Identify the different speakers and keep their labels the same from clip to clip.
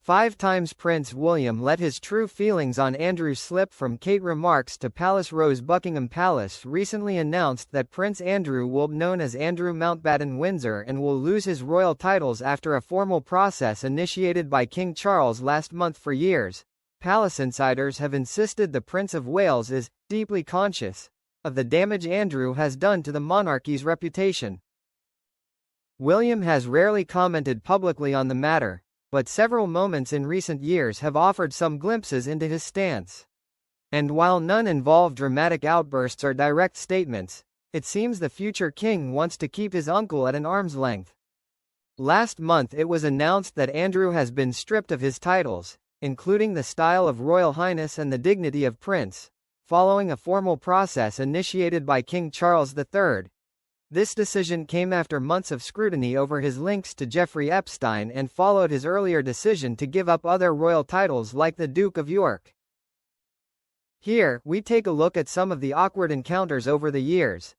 Speaker 1: 5 times Prince William let his true feelings on Andrew slip from Kate remarks to Palace Rose. Buckingham Palace recently announced that Prince Andrew will be known as Andrew Mountbatten Windsor and will lose his royal titles after a formal process initiated by King Charles last month. For years, palace insiders have insisted the Prince of Wales is deeply conscious of the damage Andrew has done to the monarchy's reputation. William has rarely commented publicly on the matter, but several moments in recent years have offered some glimpses into his stance. And while none involve dramatic outbursts or direct statements, it seems the future king wants to keep his uncle at an arm's length. Last month it was announced that Andrew has been stripped of his titles, including the style of Royal Highness and the dignity of Prince, following a formal process initiated by King Charles III. This decision came after months of scrutiny over his links to Jeffrey Epstein and followed his earlier decision to give up other royal titles like the Duke of York. Here, we take a look at some of the awkward encounters over the years.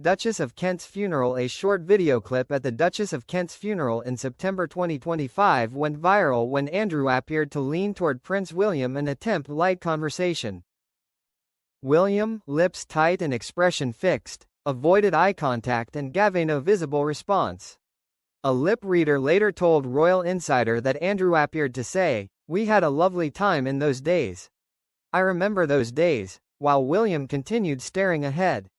Speaker 1: Duchess of Kent's funeral. A short video clip at the Duchess of Kent's funeral in September 2025 went viral when Andrew appeared to lean toward Prince William and attempt light conversation. William, lips tight and expression fixed, avoided eye contact and gave no visible response. A lip reader later told Royal Insider that Andrew appeared to say, "We had a lovely time in those days. I remember those days," while William continued staring ahead.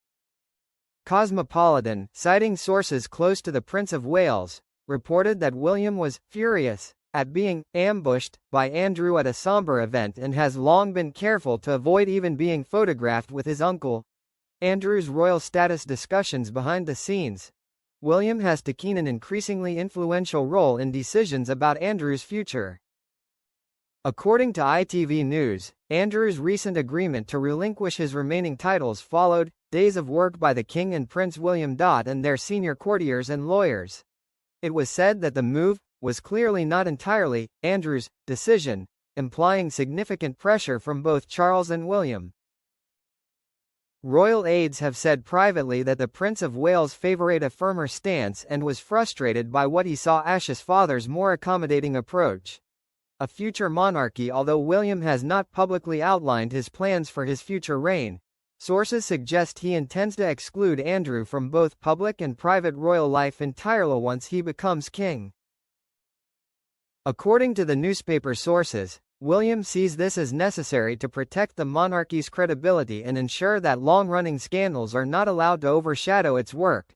Speaker 1: Cosmopolitan, citing sources close to the Prince of Wales, reported that William was "furious" at being ambushed by Andrew at a somber event and has long been careful to avoid even being photographed with his uncle. Andrew's royal status discussions behind the scenes. William has taken an increasingly influential role in decisions about Andrew's future. According to ITV News, Andrew's recent agreement to relinquish his remaining titles followed days of work by the King and Prince William and their senior courtiers and lawyers. It was said that the move was clearly not entirely Andrew's decision, implying significant pressure from both Charles and William. Royal aides have said privately that the Prince of Wales favoured a firmer stance and was frustrated by what he saw as his father's more accommodating approach. A future monarchy. Although William has not publicly outlined his plans for his future reign, sources suggest he intends to exclude Andrew from both public and private royal life entirely once he becomes king. According to the newspaper sources, William sees this as necessary to protect the monarchy's credibility and ensure that long-running scandals are not allowed to overshadow its work.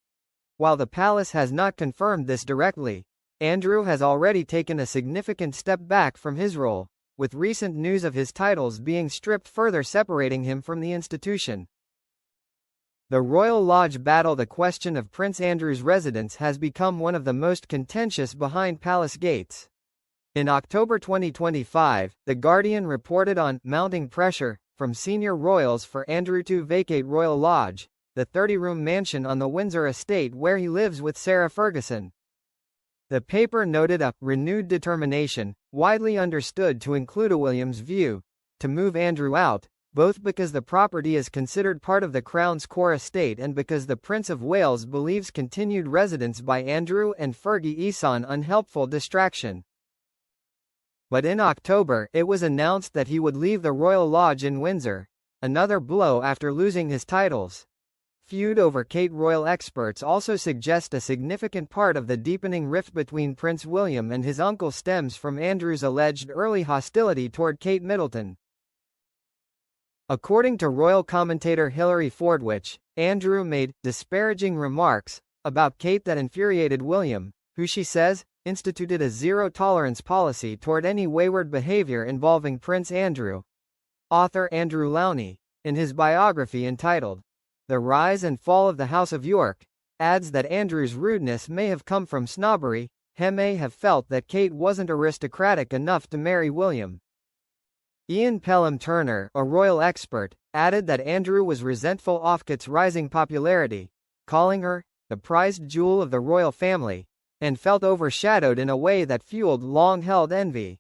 Speaker 1: While the palace has not confirmed this directly, Andrew has already taken a significant step back from his role, with recent news of his titles being stripped further separating him from the institution. The Royal Lodge battle. The question of Prince Andrew's residence has become one of the most contentious behind palace gates. In October 2025, The Guardian reported on mounting pressure from senior royals for Andrew to vacate Royal Lodge, the 30-room mansion on the Windsor estate where he lives with Sarah Ferguson. The paper noted a renewed determination, widely understood to include a William's view, to move Andrew out, both because the property is considered part of the Crown's core estate and because the Prince of Wales believes continued residence by Andrew and Fergie is an unhelpful distraction. But in October, it was announced that he would leave the Royal Lodge in Windsor, another blow after losing his titles. Feud over Kate. Royal experts also suggest a significant part of the deepening rift between Prince William and his uncle stems from Andrew's alleged early hostility toward Kate Middleton. According to royal commentator Hilary Fordwich, Andrew made disparaging remarks about Kate that infuriated William, who she says instituted a zero-tolerance policy toward any wayward behavior involving Prince Andrew. Author Andrew Lowney, in his biography entitled The Rise and Fall of the House of York, adds that Andrew's rudeness may have come from snobbery. He may have felt that Kate wasn't aristocratic enough to marry William. Ian Pelham-Turner, a royal expert, added that Andrew was resentful of Kate's rising popularity, calling her the prized jewel of the royal family, and felt overshadowed in a way that fueled long-held envy.